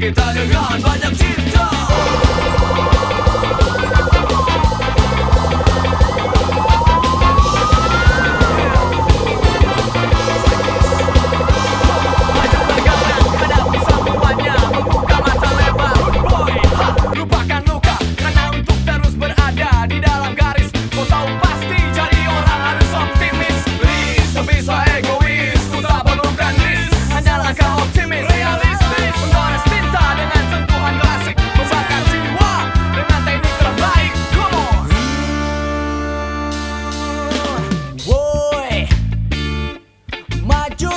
kita dengan banyak cinta. Maju bergerak, hadapi semuanya, membuka mata lebar. Good boy, ha, lupakan luka, karena untuk terus berada di dalam garis. Kau tahu pasti jadi orang harus optimis. Please, tak bisa egois, ku tak perlukan list. Hanyalah kau optimis, realistis, menggores tinta dengan sentuhan klasik, membakar jiwa dengan teknik terbaik. Come on, boy, maju